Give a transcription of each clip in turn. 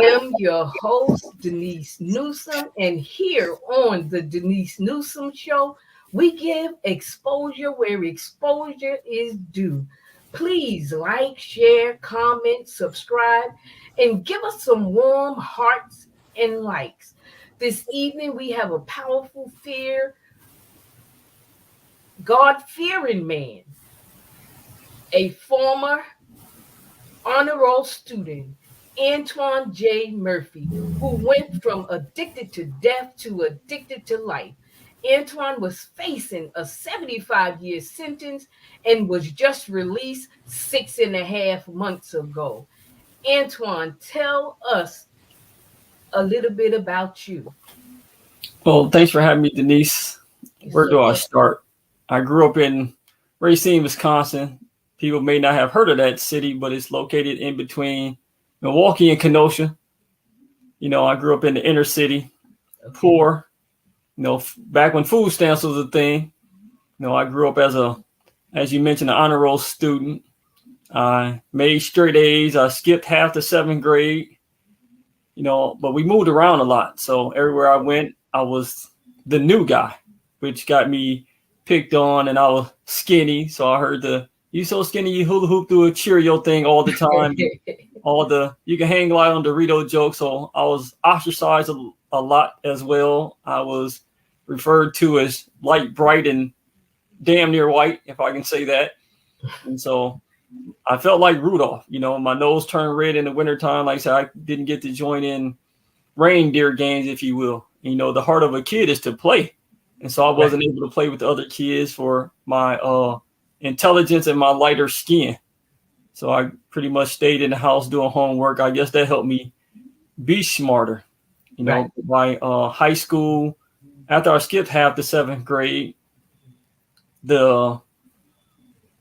am your host, Denise Newsom, and here on the Denise Newsom Show, we give exposure where exposure is due. Please like, share, comment, subscribe, and give us some warm hearts and likes. This evening, we have a powerful God-fearing man, a former honor roll student, Antoine J. Murphy, who went from addicted to death to addicted to life. Antoine was facing a 75-year sentence and was just released 6.5 months ago. Antoine, tell us a little bit about you. Well, thanks for having me, Denise. Where do I start? I grew up in Racine, Wisconsin. People may not have heard of that city, but it's located in between Milwaukee and Kenosha. I grew up in the inner city, poor, back when food stamps was a thing. I grew up as you mentioned, an honor roll student. I made straight A's. I skipped half the 7th grade, but we moved around a lot. So everywhere I went, I was the new guy, which got me picked on, and I was skinny. So I heard you so skinny, you hula hoop through a Cheerio thing all the time. You can hang light on Dorito jokes. So I was ostracized a lot as well. I was referred to as light, bright, and damn near white, if I can say that. And so I felt like Rudolph. My nose turned red in the wintertime. Like I said, I didn't get to join in reindeer games, if you will. The heart of a kid is to play. And so I wasn't able to play with the other kids for my intelligence and my lighter skin. So I pretty much stayed in the house doing homework. I guess that helped me be smarter. By high school, after I skipped half the 7th grade, the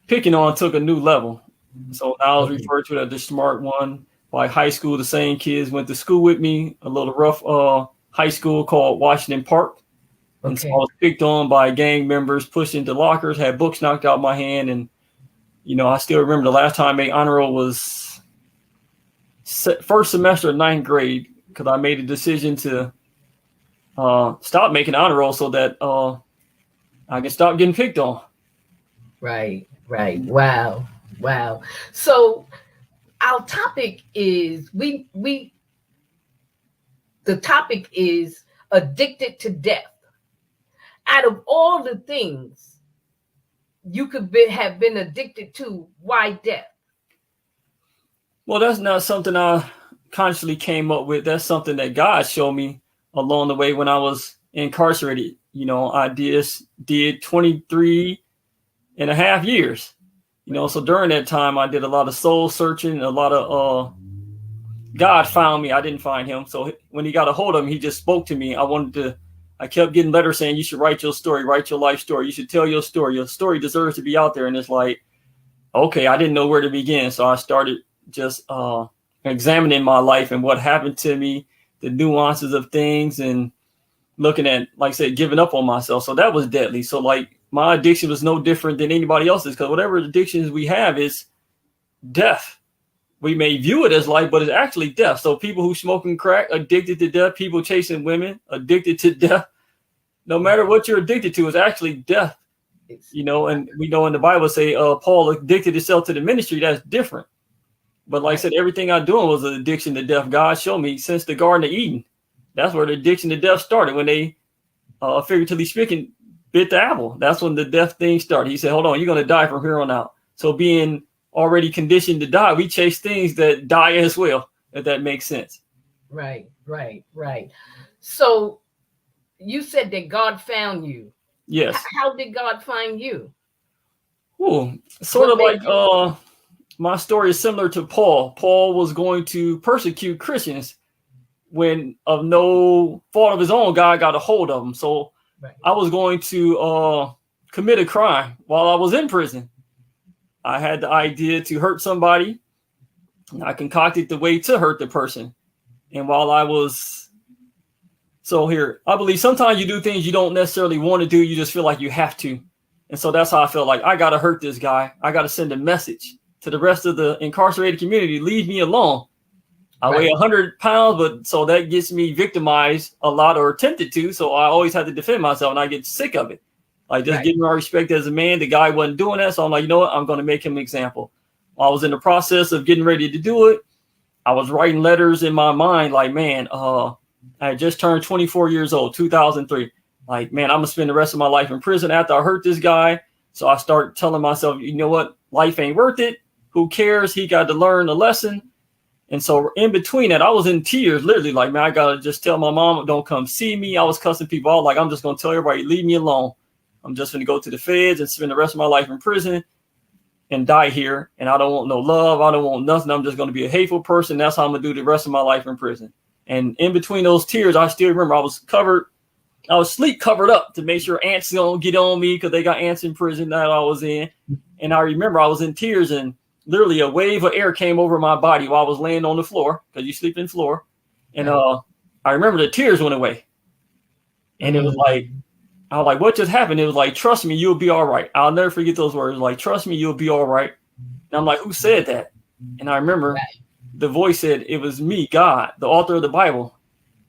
picking on took a new level. So now I was referred to as the smart one. By high school, the same kids went to school with me, a little rough high school called Washington Park. And so I was picked on by gang members, pushed into lockers, had books knocked out my hand. And, I still remember the last time I made honor roll was first semester of 9th grade, because I made a decision to stop making honor roll so that I can stop getting picked on. Right. Wow. So our topic is the topic is addicted to death. Out of all the things you could have been addicted to, why death? Well, that's not something I consciously came up with. That's something that God showed me along the way when I was incarcerated. I did 23 and a half years. So during that time, I did a lot of soul searching, a lot of God found me. I didn't find him. So when he got a hold of me, he just spoke to me. I kept getting letters saying, you should write your story, write your life story. You should tell your story. Your story deserves to be out there. And it's like, okay, I didn't know where to begin. So I started just examining my life and what happened to me, the nuances of things, and looking at, like I said, giving up on myself. So that was deadly. So like my addiction was no different than anybody else's, because whatever addictions we have is death. We may view it as life, but it's actually death. So people who smoking crack, addicted to death, people chasing women, addicted to death. No matter what you're addicted to, it's actually death. And we know in the Bible say Paul addicted himself to the ministry. That's different. But like I said, everything I doing was an addiction to death. God showed me since the Garden of Eden. That's where the addiction to death started, when they, figuratively speaking, bit the apple. That's when the death thing started. He said, hold on, you're going to die from here on out. So being already conditioned to die, we chase things that die as well, if that makes sense. Right. So you said that God found you. Yes. How did God find you? Sort of like my story is similar to Paul. Paul was going to persecute Christians when, of no fault of his own, God got a hold of him. So I was going to commit a crime while I was in prison. I had the idea to hurt somebody. I concocted the way to hurt the person. And while I was, I believe sometimes you do things you don't necessarily want to do. You just feel like you have to. And so that's how I felt like I got to hurt this guy. I got to send a message to the rest of the incarcerated community. Leave me alone. I weigh 100 pounds, but so that gets me victimized a lot or tempted to. So I always have to defend myself and I get sick of it. Like just getting my respect as a man. The guy wasn't doing that. So I'm like, you know what? I'm going to make him an example. While I was in the process of getting ready to do it, I was writing letters in my mind like, man, I had just turned 24 years old, 2003. Like, man, I'm going to spend the rest of my life in prison after I hurt this guy. So I start telling myself, you know what? Life ain't worth it. Who cares? He got to learn a lesson. And so in between that, I was in tears, literally like, man, I got to just tell my mom, don't come see me. I was cussing people out. Like, I'm just going to tell everybody, leave me alone. I'm just going to go to the feds and spend the rest of my life in prison and die here. And I don't want no love. I don't want nothing. I'm just going to be a hateful person. That's how I'm going to do the rest of my life in prison. And in between those tears, I still remember I was sleep covered up to make sure ants don't get on me because they got ants in prison that I was in. And I remember I was in tears and literally a wave of air came over my body while I was laying on the floor because you sleep in the floor. And I remember the tears went away. And it was like, I was like, what just happened? It was like, trust me, you'll be all right. I'll never forget those words. Like, trust me, you'll be all right. And I'm like, who said that? And I remember the voice said, it was me, God, the author of the Bible.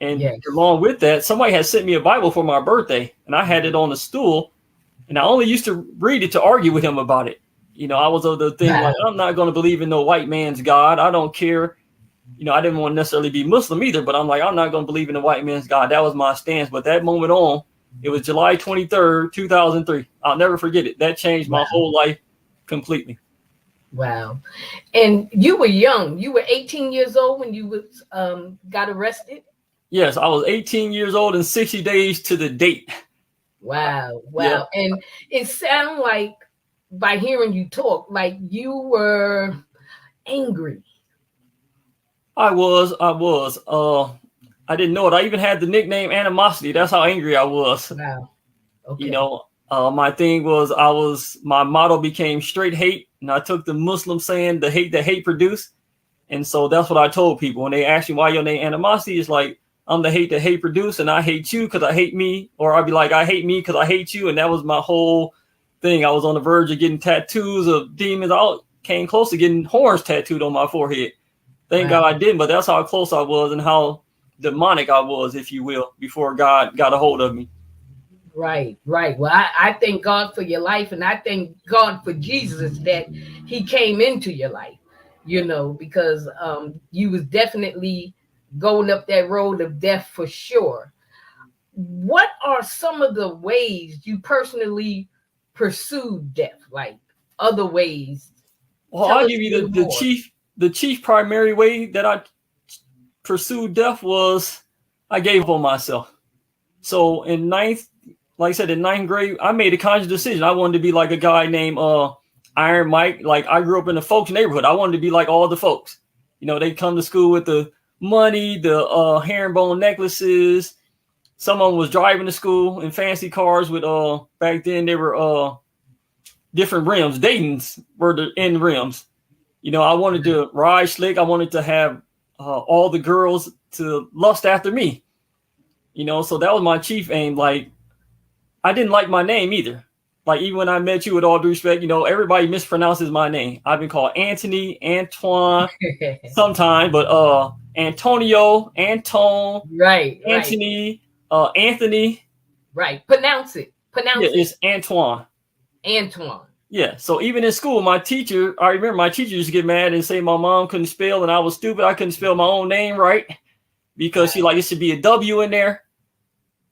And along with that, somebody had sent me a Bible for my birthday. And I had it on the stool. And I only used to read it to argue with him about it. You know, I was of the thing like, I'm not going to believe in no white man's God. I don't care. You know, I didn't want to necessarily be Muslim either, but I'm like, I'm not going to believe in the white man's God. That was my stance. But that moment on, it was July 23rd, 2003. I'll never forget it. That changed my whole life completely. Wow. And you were young. You were 18 years old when you got arrested? Yes, I was 18 years old and 60 days to the date. Wow. Yeah. And it sounded like, by hearing you talk, like you were angry. I was. I didn't know it. I even had the nickname Animosity. That's how angry I was. Wow. Okay. You know, my thing was my motto became straight hate. And I took the Muslim saying, the hate that hate produce. And so that's what I told people. When they ask me why your name Animosity, it's like, I'm the hate that hate produce. And I hate you because I hate me. Or I'd be like, I hate me because I hate you. And that was my whole thing. I was on the verge of getting tattoos of demons. I came close to getting horns tattooed on my forehead. Thank God I didn't, but that's how close I was and how demonic I was, if you will, before God got a hold of me. Right. Well, I thank God for your life, and I thank God for Jesus that he came into your life, you know, because you was definitely going up that road of death for sure. What are some of the ways you personally pursued death, like other ways? Well, I'll give you the chief primary way that I pursued death was I gave up on myself. So in ninth grade, I made a conscious decision. I wanted to be like a guy named Iron Mike. Like, I grew up in a folks neighborhood. I wanted to be like all the folks. You know, they come to school with the money, the herringbone necklaces. Someone was driving to school in fancy cars with back then they were different rims. Dayton's were the end rims. You know, I wanted to ride slick. I wanted to have all the girls to lust after me. You know, so that was my chief aim. Like, I didn't like my name either. Like, even when I met you, with all due respect, you know, everybody mispronounces my name. I've been called Anthony, Antoine, sometime, but Antonio, Antone, Anthony, Anthony. Right. Pronounce it. It's Antoine. Antoine. Yeah. So even in school, I remember my teacher used to get mad and say my mom couldn't spell and I was stupid. I couldn't spell my own name right because she like, it should be a W in there,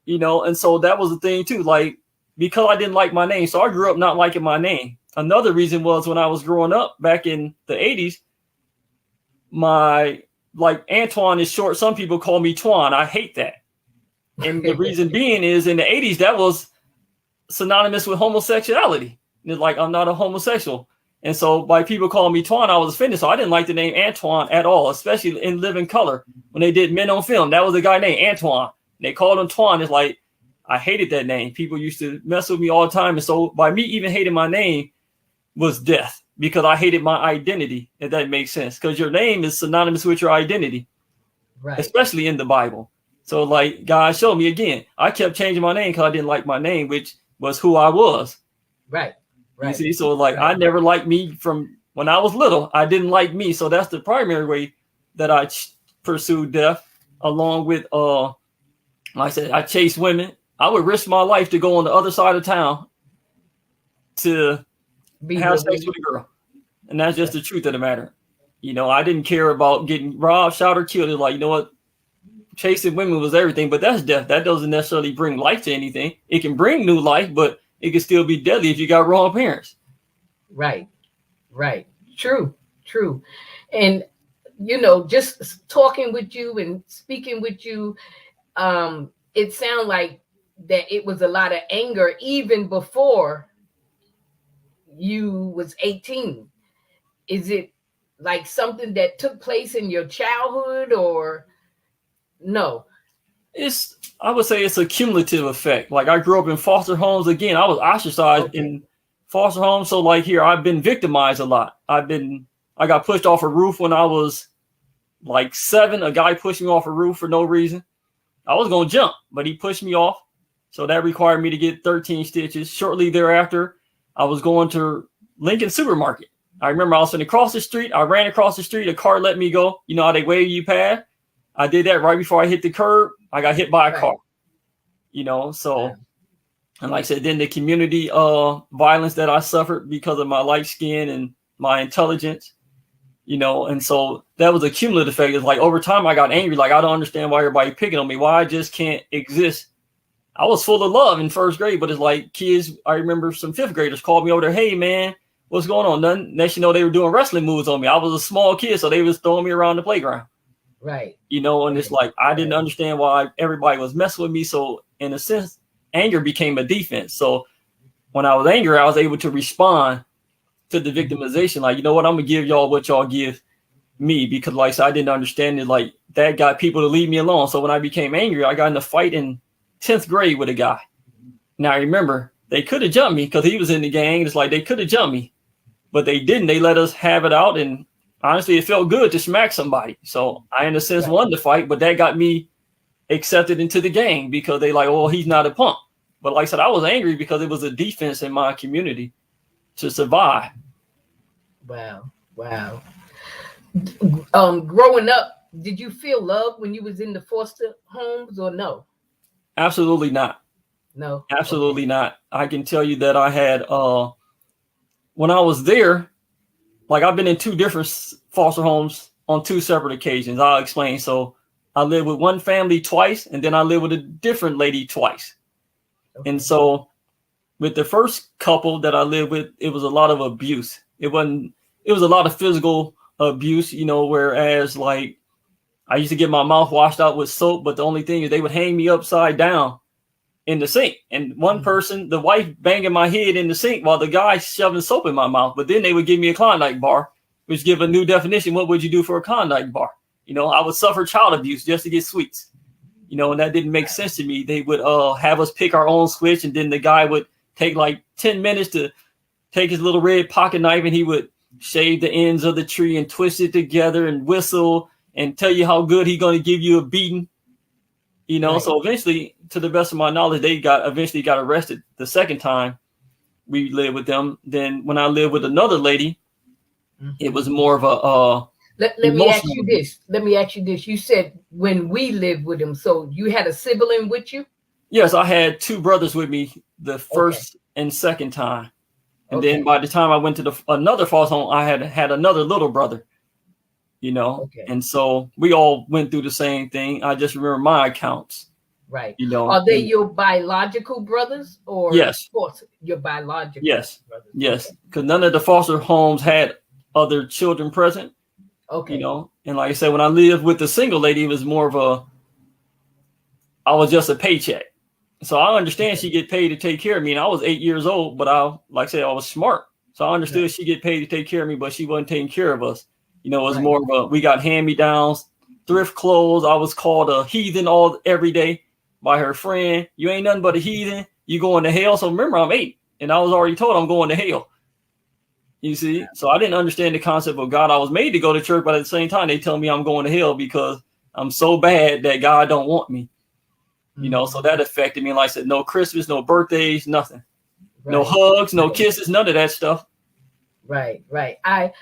you know? And so that was the thing too. Like, because I didn't like my name. So I grew up not liking my name. Another reason was when I was growing up back in the 80s, Antoine is short. Some people call me Twan. I hate that. And the reason being is in the 80s, that was synonymous with homosexuality. It's like, I'm not a homosexual. And so by people calling me Twan, I was offended. So I didn't like the name Antoine at all, especially in Living Color. When they did Men on Film, that was a guy named Antoine. They called him Twan. It's like, I hated that name. People used to mess with me all the time. And so by me even hating my name was death, because I hated my identity, if that makes sense. Because your name is synonymous with your identity, right? Especially in the Bible. So like God showed me again, I kept changing my name because I didn't like my name, which was who I was. Right. You see, so like I never liked me from when I was little. I didn't like me. So that's the primary way that I pursued death along with like I said, I chased women. I would risk my life to go on the other side of town to Be have with sex women. with a girl. And that's just the truth of the matter. I didn't care about getting robbed, shot, or killed. It's like, you know what? Chasing women was everything, but that's death. That doesn't necessarily bring life to anything. It can bring new life, but it can still be deadly if you got wrong parents. Right. True. And just talking with you and speaking with you, it sounds like that it was a lot of anger even before you was 18. Is it like something that took place in your childhood or no? I would say it's a cumulative effect. Like I grew up in foster homes. Again, I was ostracized in foster homes. So like here, I've been victimized a lot. I got pushed off a roof when I was like 7. A guy pushed me off a roof for no reason. I was going to jump, but he pushed me off. So that required me to get 13 stitches. Shortly thereafter, I was going to Lincoln Supermarket. I remember I was going to cross the street. I ran across the street. A car let me go. You know how they wave you past? I did that right before I hit the curb. I got hit by a car. So, and like I said, then the community violence that I suffered because of my light skin and my intelligence, and so that was a cumulative effect. It's like over time I got angry. Like, I don't understand why everybody picking on me, why I just can't exist. I was full of love in first grade, but it's like kids, I remember some 5th graders called me over there. Hey man, what's going on? Nothing. Next, they were doing wrestling moves on me. I was a small kid, so they was throwing me around the playground. Right. And it's like, I didn't understand why everybody was messing with me. So in a sense, anger became a defense. So when I was angry, I was able to respond to the victimization. Like, you know what, I'm going to give y'all what y'all give me, because like I said, I didn't understand it. Like that got people to leave me alone. So when I became angry, I got in a fight in 10th grade with a guy. Now I remember they could have jumped me because he was in the gang. It's like they could have jumped me, but they didn't. They let us have it out. And honestly, it felt good to smack somebody. So I, in a sense, won the fight, but that got me accepted into the gang because they like, oh, he's not a punk. But like I said, I was angry because it was a defense in my community to survive. Wow. Growing up, did you feel love when you was in the foster homes or no? Absolutely not. No. Absolutely not. I can tell you that I had, when I was there, like I've been in 2 different foster homes on 2 separate occasions. I'll explain. So I lived with one family twice, and then I lived with a different lady twice. Okay. And so with the first couple that I lived with, it was a lot of abuse. It was a lot of physical abuse, whereas like I used to get my mouth washed out with soap, but the only thing is they would hang me upside down in the sink. And one person, the wife banging my head in the sink while the guy shoving soap in my mouth. But then they would give me a Klondike bar, which give a new definition. What would you do for a Klondike bar? I would suffer child abuse just to get sweets, and that didn't make sense to me. They would have us pick our own switch. And then the guy would take like 10 minutes to take his little red pocket knife, and he would shave the ends of the tree and twist it together and whistle and tell you how good he's going to give you a beating. Right. So eventually, to the best of my knowledge, they eventually got arrested the second time we lived with them. Then when I lived with another lady, it was more of a let me ask you this. Let me ask you this. You said when we lived with them, so you had a sibling with you? Yes, I had 2 brothers with me the first and second time. And then by the time I went to another foster home, I had another little brother. And so we all went through the same thing. I just remember my accounts. Right. Are they your biological brothers or yes, your biological yes, brothers? Yes, because none of the foster homes had other children present. Okay. And like I said, when I lived with the single lady, it was more of I was just a paycheck. So I understand she get paid to take care of me. And I was 8 years old, but like I said, I was smart. So I understood she get paid to take care of me, but she wasn't taking care of us. It was more of we got hand-me-downs, thrift clothes. I was called a heathen every day by her friend. You ain't nothing but a heathen. You going to hell. So remember, I'm 8, and I was already told I'm going to hell. You see? So I didn't understand the concept of God. I was made to go to church, but at the same time, they tell me I'm going to hell because I'm so bad that God don't want me. So that affected me. And like I said, no Christmas, no birthdays, nothing. Right. No hugs, no kisses, none of that stuff. Right. My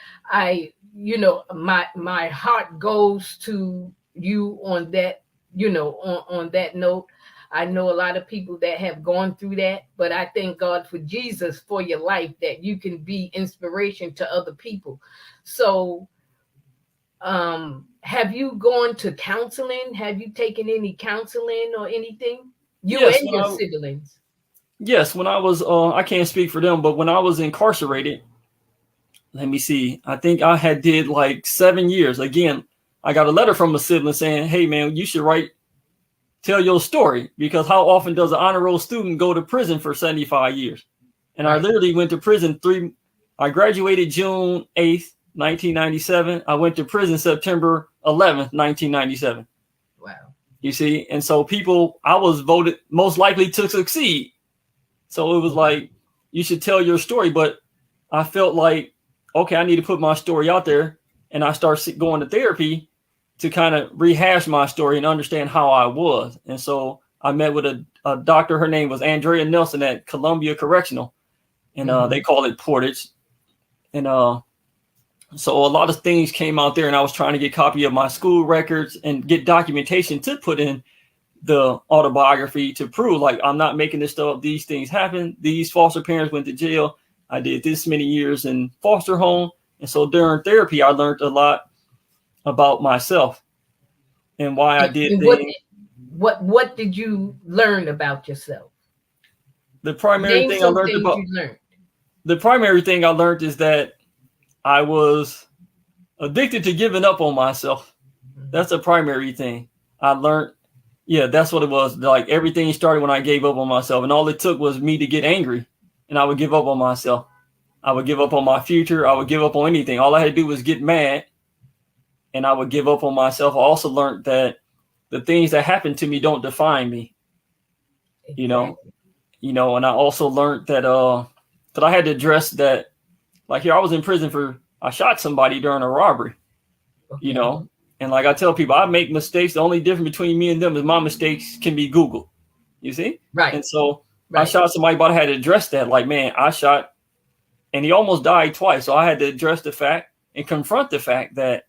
heart goes to you on that, on that note. I know a lot of people that have gone through that, but I thank God for Jesus for your life, that you can be inspiration to other people. So, have you gone to counseling? Have you taken any counseling or anything? You Yes, and your siblings. when I was I can't speak for them, but when I was incarcerated, let me see. I think I had did like 7 years. Again, I got a letter from a sibling saying, "Hey man, you should tell your story, because how often does an honor roll student go to prison for 75 years?" And I Right. literally went to prison I graduated June 8th, 1997. I went to prison September 11th, 1997. Wow. You see, and so I was voted most likely to succeed. So it was like, you should tell your story. But I felt like, okay, I need to put my story out there. And I started going to therapy to kind of rehash my story and understand how I was. And so I met with a doctor. Her name was Andrea Nelson at Columbia Correctional. And they call it Portage. And so a lot of things came out there, and I was trying to get a copy of my school records and get documentation to put in the autobiography to prove, like, I'm not making this stuff up. These things happen. These foster parents went to jail. I did this many years in foster home. And so during therapy, I learned a lot about myself and why I did And things. what did you learn about yourself? The primary Name thing I some learned things about you learned. the primary thing I learned is that I was addicted to giving up on myself. That's a primary thing I learned. Yeah, that's what it was. Like, everything started when I gave up on myself, and all it took was me to get angry, and I would give up on myself. I would give up on my future. I would give up on anything. All I had to do was get mad, and I would give up on myself. I also learned that the things that happen to me don't define me. Exactly. And I also learned that I had to address that. Like, here, I was in prison I shot somebody during a robbery. Okay. And like I tell people, I make mistakes. The only difference between me and them is my mistakes can be Googled. You see? Right. And so I Right. shot somebody, but I had to address that. Like, man, I shot, and he almost died twice. So I had to address the fact and confront the fact that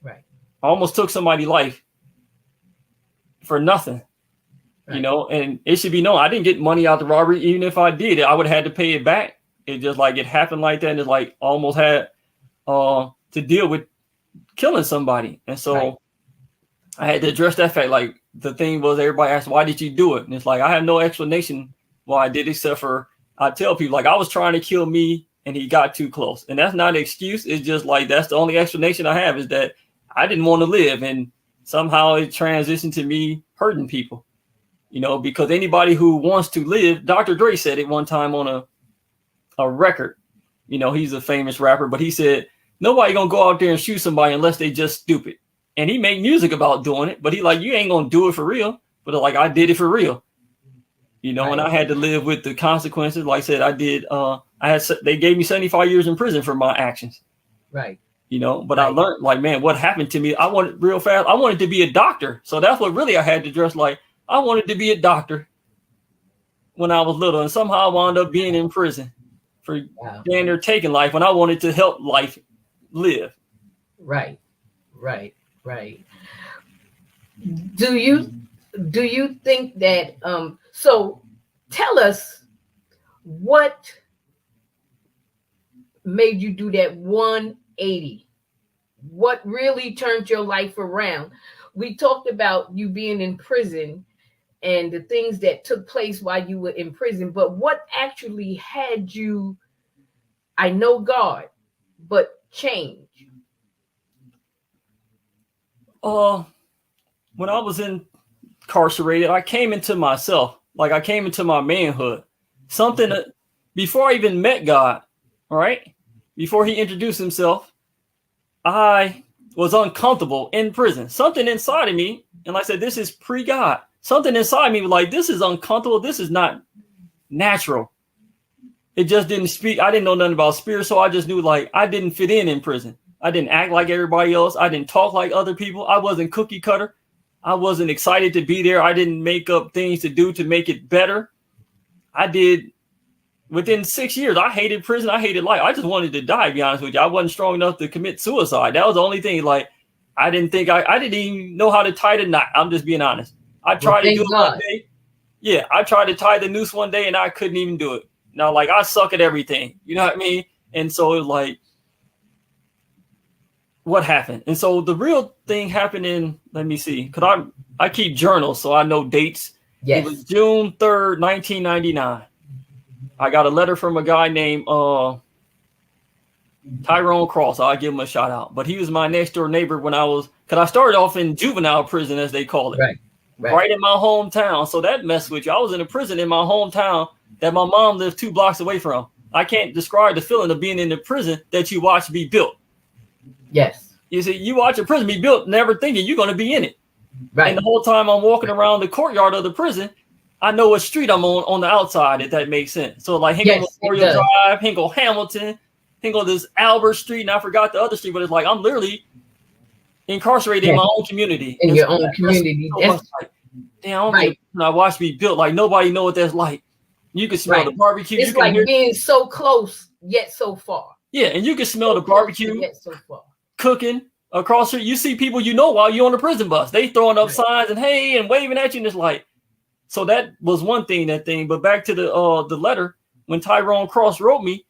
Right. I almost took somebody's life for nothing. Right. And it should be known, I didn't get money out the robbery. Even if I did, I would have had to pay it back. It just, like, it happened like that, and it's like almost had to deal with killing somebody. And so Right. I had to address that fact. Like, the thing was, everybody asked, why did you do it? And it's like, I have no explanation why I did it, except for I tell people, like, I was trying to kill me and he got too close. And that's not an excuse. It's just like, that's the only explanation I have, is that I didn't want to live. And somehow it transitioned to me hurting people, because anybody who wants to live, Dr. Dre said it one time on a record. He's a famous rapper, but he said, nobody gonna go out there and shoot somebody unless they just stupid. And he made music about doing it, but he like, you ain't gonna do it for real. But like, I did it for real, Right. and I had to live with the consequences. Like I said, I did. They gave me 75 years in prison for my actions. Right. But I learned, like, man, what happened to me? I wanted real fast. I wanted to be a doctor. So that's what really I had to address. Like, I wanted to be a doctor when I was little, and somehow I wound up being in prison for damn near taking life when I wanted to help life live. Right. Right. Right. Do you think that so tell us what made you do that 180? What really turned your life around? We talked about you being in prison and the things that took place while you were in prison, but what actually had you, I know God, but change? When I was incarcerated, I came into myself. Like, I came into my manhood. Something that, before I even met God, all right, before he introduced himself, I was uncomfortable in prison. Something inside of me, and like I said, this is pre-God. Something inside me was like, this is uncomfortable. This is not natural. It just didn't speak. I didn't know nothing about spirit, so I just knew, like, I didn't fit in prison. I didn't act like everybody else. I didn't talk like other people. I wasn't cookie cutter. I wasn't excited to be there. I didn't make up things to do to make it better. I did. Within 6 years, I hated prison. I hated life. I just wanted to die, to be honest with you. I wasn't strong enough to commit suicide. That was the only thing. Like, I didn't think I didn't even know how to tie the knot. I'm just being honest. I tried to do it one day. Yeah, I tried to tie the noose one day and I couldn't even do it. Now, like, I suck at everything. You know what I mean? And so it was like, what happened? And so the real thing happened in, let me see, because I keep journals, so I know dates. Yes. It was June 3rd, 1999. I got a letter from a guy named Tyrone Cross. I'll give him a shout out. But he was my next door neighbor when because I started off in juvenile prison, as they call it. Right in my hometown. So that messed with you. I was in a prison in my hometown that my mom lived 2 blocks away from. I can't describe the feeling of being in the prison that you watch be built. Yes. You see, you watch a prison be built, never thinking you're going to be in it. Right. And the whole time I'm walking around the courtyard of the prison, I know what street I'm on the outside, if that makes sense. So like Hinkle Memorial Drive, Hinkle Hamilton, Hinkle this Albert Street, and I forgot the other street, but it's like I'm literally incarcerated in my own community. In your own community. Damn, I watch me built like nobody know what that's like. You can smell the barbecue. It's like being so close yet so far. Yeah, and you can smell the barbecue yet so far. Cooking across here. You see people while you're on the prison bus. They throwing up signs and hey and waving at you, and it's like, so that was one thing, But back to the letter, when Tyrone Cross wrote me,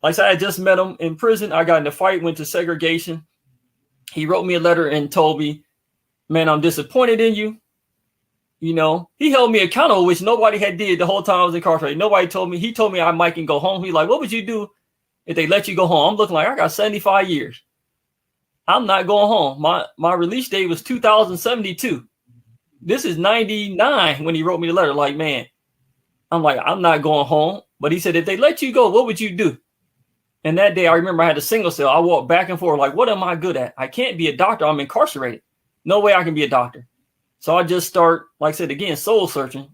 like I said, I just met him in prison. I got in a fight, went to segregation. He wrote me a letter and told me, man, I'm disappointed in you. You know, he held me accountable, which nobody had did the whole time I was incarcerated. Nobody told me. He told me I might can go home. He's like, what would you do if they let you go home? I'm looking like I got 75 years. I'm not going home. My release date was 2072. This is 99 when he wrote me the letter. Like, man, I'm like, I'm not going home. But he said, if they let you go, what would you do? And that day, I remember I had a single cell. I walked back and forth like, what am I good at? I can't be a doctor. I'm incarcerated. No way I can be a doctor. So I just start, like I said, again, soul searching.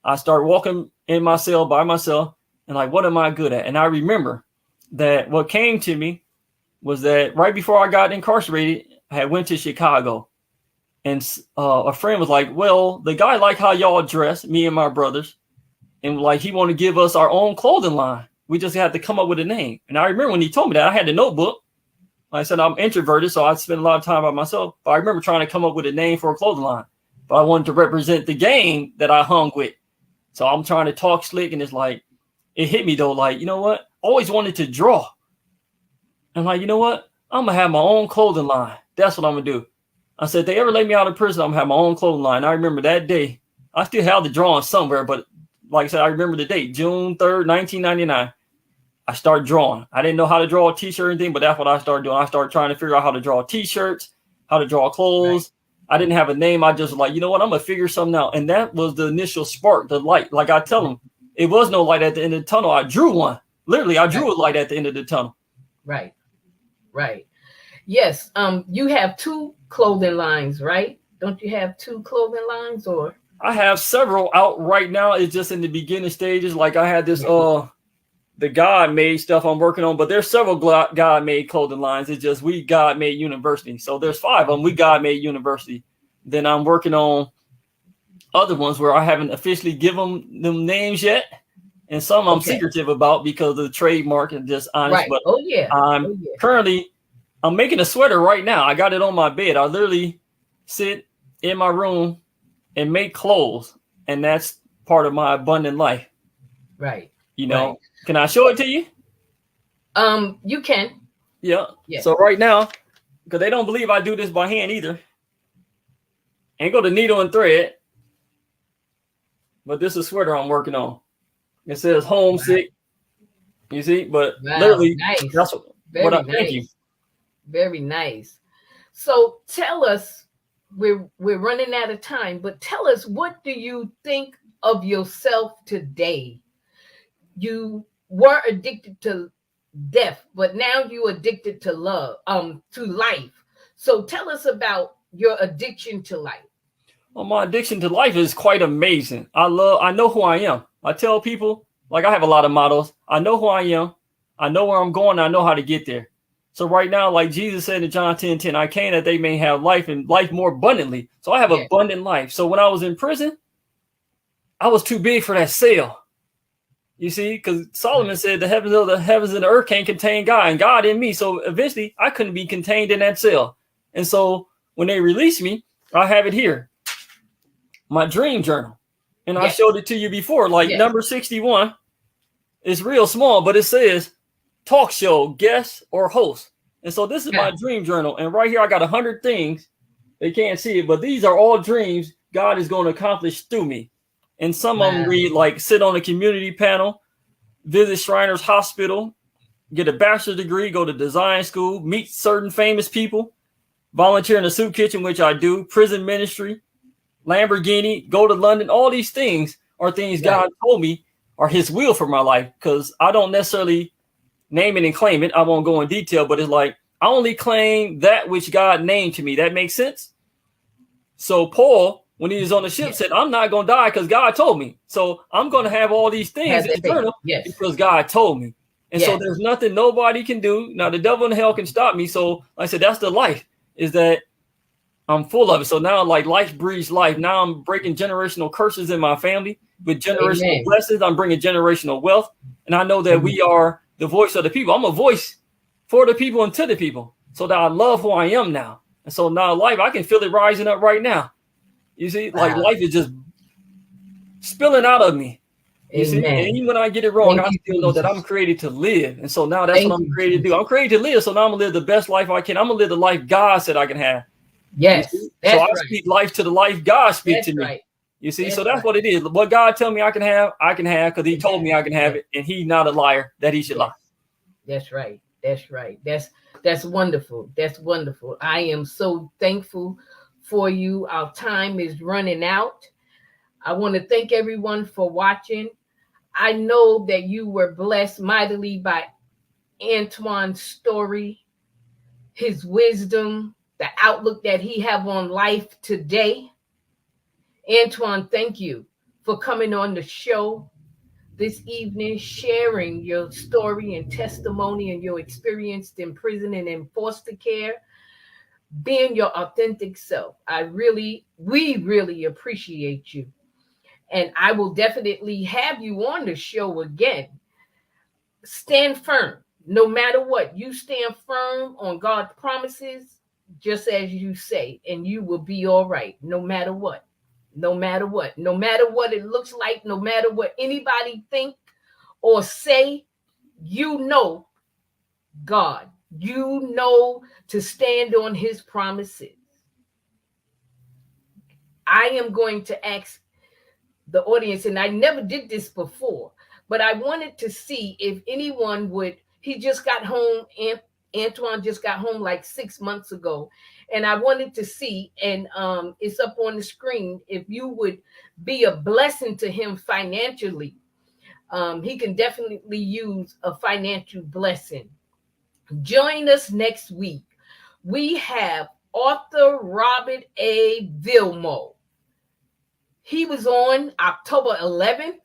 I start walking in my cell by myself and like, what am I good at? And I remember that what came to me was that right before I got incarcerated, I had went to Chicago. And a friend was like, well, the guy liked how y'all dress, me and my brothers. And like, he wanted to give us our own clothing line. We just had to come up with a name. And I remember when he told me that, I had the notebook. Like I said, I'm introverted, so I spend a lot of time by myself. But I remember trying to come up with a name for a clothing line. But I wanted to represent the gang that I hung with. So I'm trying to talk slick, and it's like, it hit me though. Like, you know what? Always wanted to draw. I'm like, you know what? I'm going to have my own clothing line. That's what I'm going to do. I said, if they ever let me out of prison, I'm going to have my own clothing line. I remember that day. I still have the drawing somewhere, but like I said, I remember the date, June 3rd, 1999. I started drawing. I didn't know how to draw a t-shirt or anything, but that's what I started doing. I started trying to figure out how to draw t-shirts, how to draw clothes. Right. I didn't have a name. I just was like, you know what? I'm going to figure something out. And that was the initial spark, the light. Like I tell them, it was no light at the end of the tunnel. I drew one. Literally, I drew a light at the end of the tunnel. Right. Right. Yes. You have 2 clothing lines, right? Don't you have 2 clothing lines or? I have several out right now. It's just in the beginning stages. Like I had this, the God made stuff I'm working on, but there's several God made clothing lines. It's just we God made university. So there's 5 of them. We God made university. Then I'm working on other ones where I haven't officially given them names yet. And some I'm secretive about because of the trademark and just honest. Right. But I'm currently, I'm making a sweater right now. I got it on my bed. I literally sit in my room and make clothes. And that's part of my abundant life. Right. You know, right. Can I show it to you? You can. Yeah. So right now, because they don't believe I do this by hand either. Ain't got the needle and thread. But this is a sweater I'm working on. It says homesick. Wow. You see, but literally, that's what I thank you. Very nice. So tell us, we're running out of time, but tell us, what do you think of yourself today? You were addicted to death, but now you're addicted to love, to life. So tell us about your addiction to life. Well, my addiction to life is quite amazing. I know who I am. I tell people, like I have a lot of mottos. I know who I am. I know where I'm going. I know how to get there. So right now, like Jesus said in John 10:10, I came that they may have life and life more abundantly. So I have abundant life. So when I was in prison, I was too big for that cell. You see, because Solomon said the heavens and the earth can't contain God and God in me. So eventually I couldn't be contained in that cell. And so when they release me, I have it here, my dream journal. And I showed it to you before, like number 61. It's real small, but it says talk show, guest, or host. And so this is my dream journal. And right here, I got 100 things. They can't see it, but these are all dreams God is going to accomplish through me. And some of them read like sit on a community panel, visit Shriners Hospital, get a bachelor's degree, go to design school, meet certain famous people, volunteer in a soup kitchen, which I do, prison ministry, Lamborghini, go to London. All these things are things God told me are his will for my life, because I don't necessarily name it and claim it. I won't go in detail, but it's like I only claim that which God named to me. That makes sense? So Paul, when he was on the ship, said, I'm not going to die because God told me. So I'm going to have all these things in the journal because God told me. And so there's nothing nobody can do. Now, the devil in hell can stop me. So like I said, that's the life, is that I'm full of it. So now, like, life breeds life. Now I'm breaking generational curses in my family with generational blessings. I'm bringing generational wealth. And I know that we are the voice of the people. I'm a voice for the people and to the people, so that I love who I am now. And so now life, I can feel it rising up right now. You see, like life is just spilling out of me. You see, and even when I get it wrong, I still know that I'm created to live. And so now that's what I'm created to do. I'm created to live. So now I'm gonna live the best life I can. I'm gonna live the life God said I can have. Yes. So I speak life to the life God speaks to me. You see, so that's what it is. What God tell me I can have because he told me I can have it, and he's not a liar that he should lie. That's right. That's right. That's wonderful. That's wonderful. I am so thankful for you. Our time is running out. I want to thank everyone for watching. I know that you were blessed mightily by Antoine's story, his wisdom, the outlook that he have on life today. Antoine, thank you for coming on the show this evening, sharing your story and testimony and your experience in prison and in foster care, being your authentic self. We really appreciate you. And I will definitely have you on the show again. Stand firm. No matter what, you stand firm on God's promises, just as you say, and you will be all right, no matter what. No matter what it looks like, no matter what anybody think or say, you know God. You know to stand on his promises. I am going to ask the audience, and I never did this before, but I wanted to see if anyone would. He just got home, and Antoine just got home like 6 months ago. And I wanted to see, and it's up on the screen, if you would be a blessing to him financially. He can definitely use a financial blessing. Join us next week. We have author Robert A. Vilmo. He was on October 11th,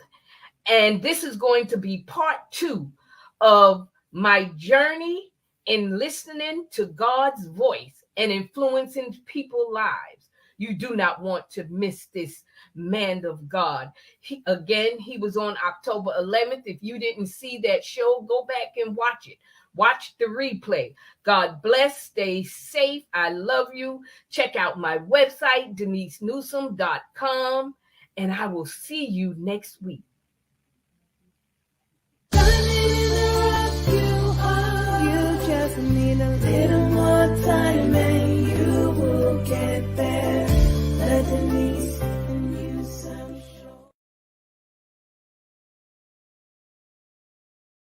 and this is going to be part 2 of my journey in listening to God's voice and influencing people's lives. You do not want to miss this man of God. He was on October 11th. If you didn't see that show, go back and watch it. Watch the replay. God bless. Stay safe. I love you. Check out my website, DeniseNewsome.com, and I will see you next week. You just need a little more time.